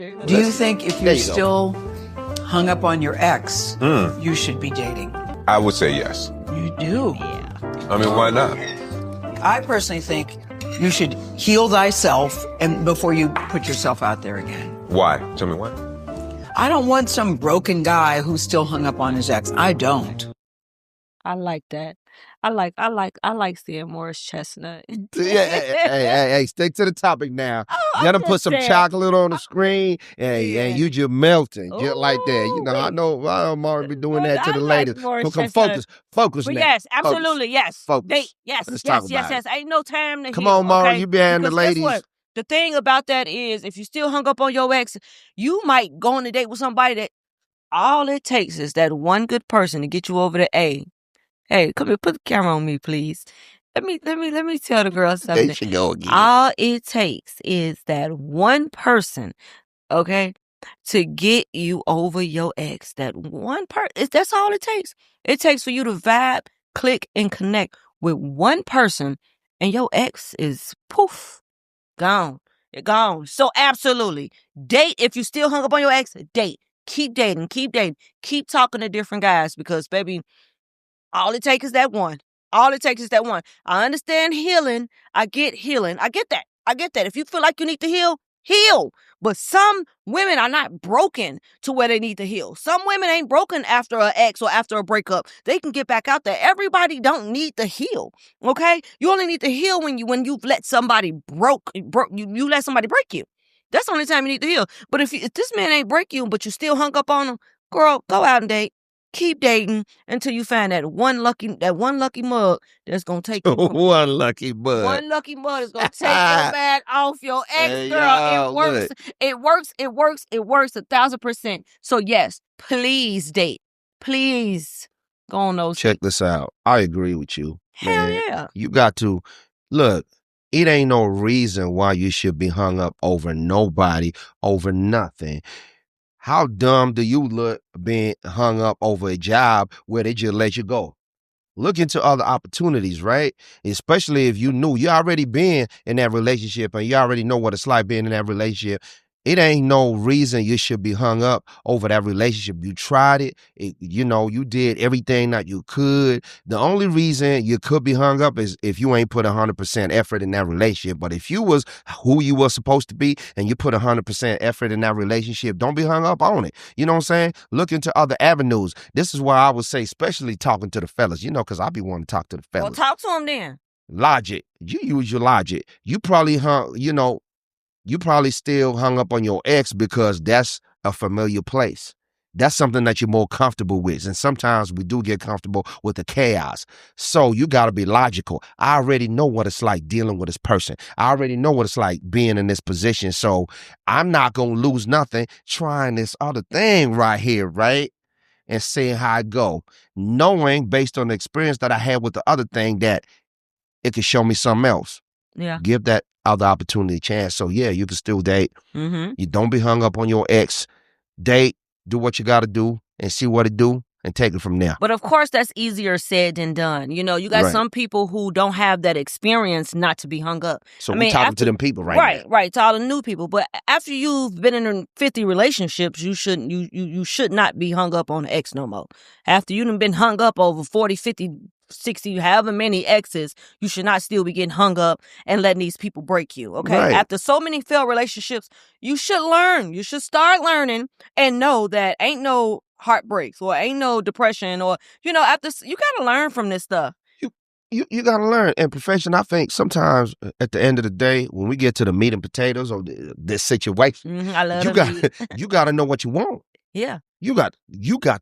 Do you think if There you're you go. still hung up on your ex, you should be dating? I would say yes. You do? I mean, why not? I personally think you should heal thyself and before you put yourself out there again. Why? Tell me why. I don't want some broken guy who's still hung up on his ex. I don't. I like that. I like seeing Morris Chestnut. Hey, stick to the topic now. I'm Let him put just some saying. chocolate on the screen, and Yeah. you just melting, just like that. You know, I know Marvin be doing that to I the like ladies. Morris Come Chestnut. focus But now. yes, Focus. absolutely, yes. Focus. Yes, Let's talk about yes. Ain't no time to Come heal, on, Mara, okay? you behind the Because guess ladies. what? The thing about that is, if you still hung up on your ex, you might go on a date with somebody that all it takes is that one good person to get you over the A. Hey, come here, put the camera on me, please. Let me tell the girl There something. she go again. All it takes is that one person, okay, to get you over your ex. That one person, that's all it takes. It takes for you to vibe, click, and connect with one person, and your ex is poof, gone. You're gone. So absolutely, date. If you still hung up on your ex, date. Keep dating. Keep talking to different guys because, baby, all it takes is that one. All it takes is that one. I understand healing. I get healing. I get that. If you feel like you need to heal, heal. But some women are not broken to where they need to heal. Some women ain't broken after an ex or after a breakup. They can get back out there. Everybody don't need to heal. Okay? You only need to heal when you've let somebody you let somebody break you. That's the only time you need to heal. But if this man ain't break you, but you still hung up on him, girl, go out and date. Keep dating until you find that one lucky mug that's gonna take you. One lucky bud. One lucky mug is gonna take your man off your ex, Hey, girl. y'all, It works. It works. 1,000%. So yes, please date. Please go on those. Check this out. I agree with you. Hell man. yeah. You got to look. It ain't no reason why you should be hung up over nobody, over nothing. How dumb do you look being hung up over a job where they just let you go? Look into other opportunities, right? Especially if you knew you already been in that relationship and you already know what it's like being in that relationship. It ain't no reason you should be hung up over that relationship. You tried it. You did everything that you could. The only reason you could be hung up is if you ain't put 100% effort in that relationship. But if you was who you were supposed to be and you put 100% effort in that relationship, don't be hung up on it. You know what I'm saying? Look into other avenues. This is why I would say, especially talking to the fellas, because I be wanting to talk to the fellas. Well, talk to him then. Logic. You use your logic. You probably you probably still hung up on your ex because that's a familiar place. That's something that you're more comfortable with. And sometimes we do get comfortable with the chaos. So you got to be logical. I already know what it's like dealing with this person. I already know what it's like being in this position. So I'm not going to lose nothing trying this other thing right here, right? And seeing how it go. Knowing based on the experience that I had with the other thing that it could show me something else. Yeah. Give that other opportunity a chance. So yeah, you can still date. Mm-hmm. You don't be hung up on your ex. Date, do what you got to do and see what it do and take it from there. But of course, that's easier said than done. You got Right. some people who don't have that experience not to be hung up. So we're talking to them people right now. Right, to all the new people. But after you've been in 50 relationships, you should not be hung up on an ex no more. After you've been hung up over 40, 50, 60, however many exes, you should not still be getting hung up and letting these people break you, okay? Right. After so many failed relationships, you should learn. You should start learning and know that ain't no heartbreaks or ain't no depression or, you got to learn from this stuff. You got to learn. And profession, I think sometimes at the end of the day, when we get to the meat and potatoes of this situation, I love you got to know what you want. Yeah. You got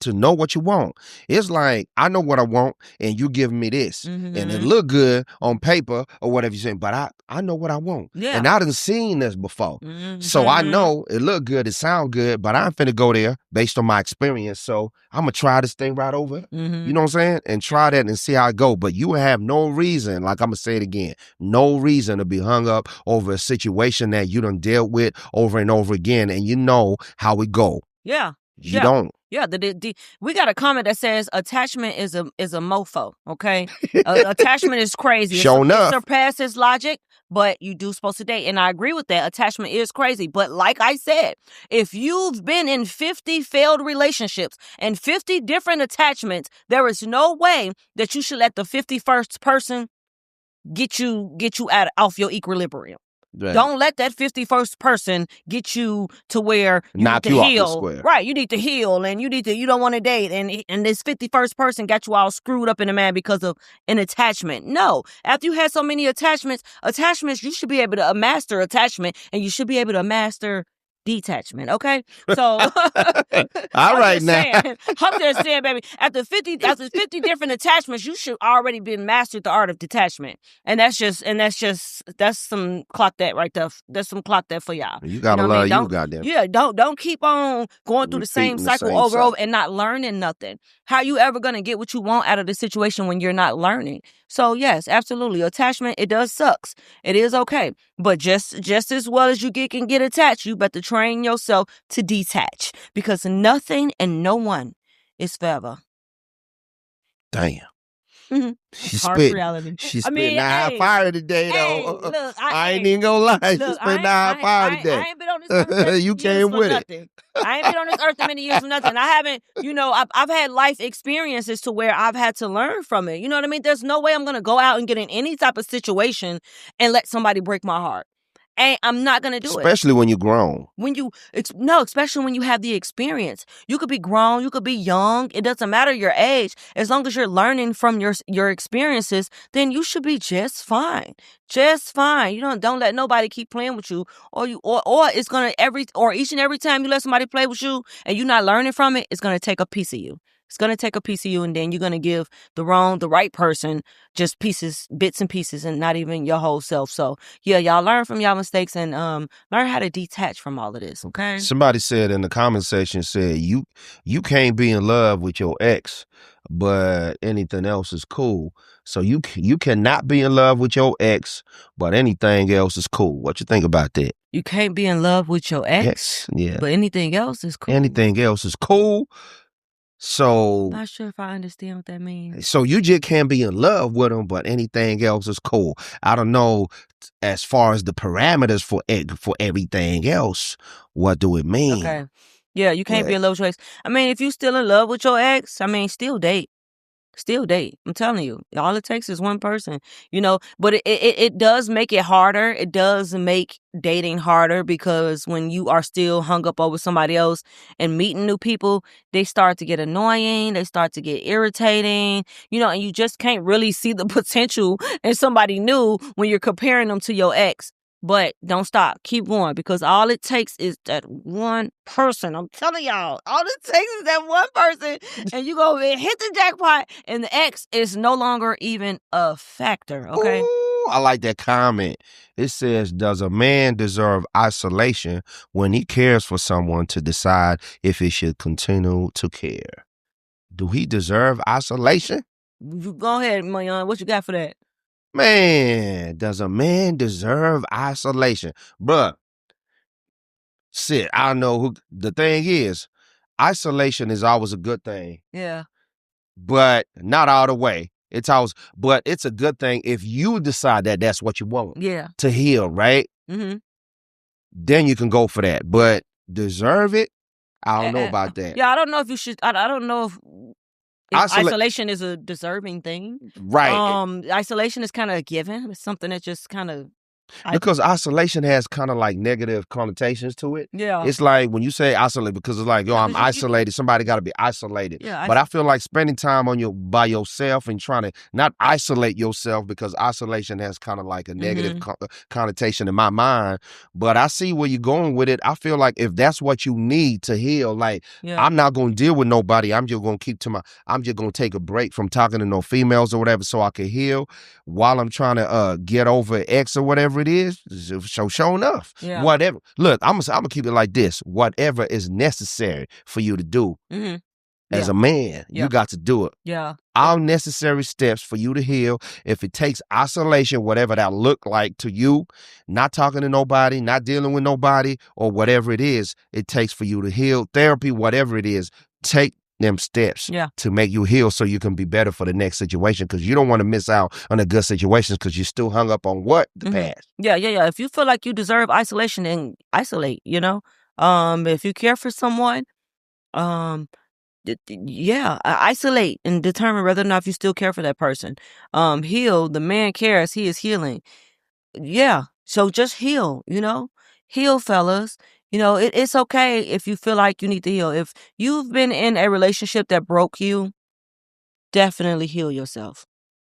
to know what you want. It's like, I know what I want and you giving me this. Mm-hmm. And it look good on paper or whatever you're saying, but I know what I want. Yeah. And I done seen this before. Mm-hmm. So I know it look good, it sound good, but I'm finna go there based on my experience. So I'm gonna try this thing right over. Mm-hmm. You know what I'm saying? And try that and see how it go. But you have no reason, like I'm gonna say it again, no reason to be hung up over a situation that you done dealt with over and over again and you know how it go. Yeah. You don't. Yeah, we got a comment that says attachment is a mofo. Okay, attachment is crazy. Sure enough. It surpasses logic, but you do supposed to date. And I agree with that. Attachment is crazy. But like I said, if you've been in 50 failed relationships and 50 different attachments, there is no way that you should let the 51st person get you off your equilibrium. Right. Don't let that 51st person get you to where you Knock need to you off the heal. square. Right, you need to heal, and you don't want to date, and this 51st person got you all screwed up in a man because of an attachment. No, after you had so many attachments, you should be able to master attachment, and you should be able to master detachment. Okay, so All right now. I'm just saying, baby. After 50 different attachments, you should already been mastered the art of detachment, and that's some clock that right there. That's some clock that for y'all. You gotta know what I love mean? you, goddamn. Yeah, don't keep on going through the same Repeating the cycle same over and cycle. over and not learning nothing. How you ever gonna get what you want out of the situation when you're not learning? So yes, absolutely, attachment, it does sucks. It is okay, but just as well as you can get attached, you better train yourself to detach, because nothing and no one is forever. Damn. Mhm. She Harsh spit. reality. She I spit mean, high hey, fire today, hey, though. look, I ain't even gonna lie. She Look, spit high fire today. I ain't been on this earth that many You years came for with it. nothing. I ain't been on this earth that many years for nothing. I haven't, I've had life experiences to where I've had to learn from it. You know what I mean? There's no way I'm gonna go out and get in any type of situation and let somebody break my heart. And I'm not gonna do it. Especially when you're grown. Especially when you have the experience. You could be grown, you could be young. It doesn't matter your age. As long as you're learning from your experiences, then you should be just fine. Just fine. Don't let nobody keep playing with you, or it's gonna each and every time you let somebody play with you and you're not learning from it, it's gonna take a piece of you. It's going to take a piece of you, and then you're going to give the right person just bits and pieces, and not even your whole self. So, yeah, y'all learn from y'all mistakes and learn how to detach from all of this, okay? Somebody said in the comment section, said, you can't be in love with your ex, but anything else is cool. So you cannot be in love with your ex, but anything else is cool. What you think about that? You can't be in love with your ex, Yes, yeah. but anything else is cool. Anything else is cool. So, Not sure if I understand what that means. So you just can't be in love with them, but anything else is cool. I don't know as far as the parameters for everything else. What do it mean? Okay. Yeah, you can't be in love with your ex. I mean, if you still in love with your ex, I mean, still date. Still date. I'm telling you, all it takes is one person, but it does make it harder. It does make dating harder, because when you are still hung up over somebody else and meeting new people, they start to get annoying. They start to get irritating, and you just can't really see the potential in somebody new when you're comparing them to your ex. But don't stop. Keep going, because all it takes is that one person. I'm telling y'all, all it takes is that one person, and you go hit the jackpot, and the ex is no longer even a factor, okay? Ooh, I like that comment. It says, does a man deserve isolation when he cares for someone to decide if he should continue to care? Do he deserve isolation? You go ahead, Mayan. What you got for that? Man, does a man deserve isolation? Bruh, shit, I know who. The thing is, isolation is always a good thing. Yeah. But not all the way. But it's a good thing if you decide that that's what you want. Yeah. To heal, right? Mm-hmm. Then you can go for that. But deserve it? I don't know about that. Yeah, I don't know if you should. I don't know if isolation is a deserving thing. Right. Isolation is kind of a given. It's something that just kind of. Because isolation has kind of like negative connotations to it. Yeah. It's like when you say isolate, because it's like, yo, I'm isolated. Somebody got to be isolated. Yeah. But I feel like spending time by yourself and trying to not isolate yourself, because isolation has kind of like a negative connotation in my mind. But I see where you're going with it. I feel like if that's what you need to heal, like, I'm not going to deal with nobody. I'm just going to I'm just going to take a break from talking to no females or whatever so I can heal while I'm trying to get over X or whatever it is. So sure enough, whatever. Look, I'm gonna keep it like this. Whatever is necessary for you to do as a man, you got to do it. Yeah. All necessary steps for you to heal. If it takes isolation, whatever that look like to you, not talking to nobody, not dealing with nobody, or whatever it is, it takes for you to heal. Therapy, whatever it is, take them steps Yeah. to make you heal so you can be better for the next situation, because you don't want to miss out on the good situations because you're still hung up on what? The past. Yeah. If you feel like you deserve isolation, then isolate, if you care for someone, isolate and determine whether or not you still care for that person. Heal. The man cares. He is healing. Yeah. So just heal, heal, fellas. It's okay if you feel like you need to heal. If you've been in a relationship that broke you, definitely heal yourself.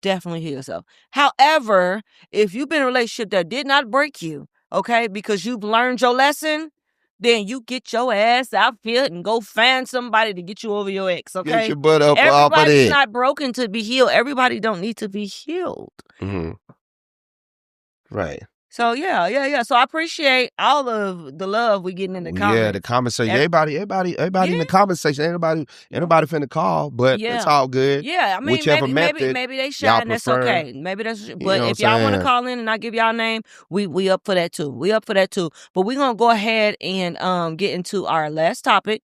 Definitely heal yourself. However, if you've been in a relationship that did not break you, okay, because you've learned your lesson, then you get your ass out here and go find somebody to get you over your ex, Get okay? your butt up off of Everybody's it. not broken to be healed. Everybody don't need to be healed. Mm-hmm. Right. So yeah. So I appreciate all of the love we getting in the comments. Yeah, the conversation. Everybody in the comment section. Anybody finna call, but it's all good. Yeah, I mean, Whichever maybe method they shy, y'all and that's prefer. okay. Maybe that's. You But know if what y'all I'm want to saying? call in and I give y'all name, we up for that too. We up for that too. But we're gonna go ahead and get into our last topic.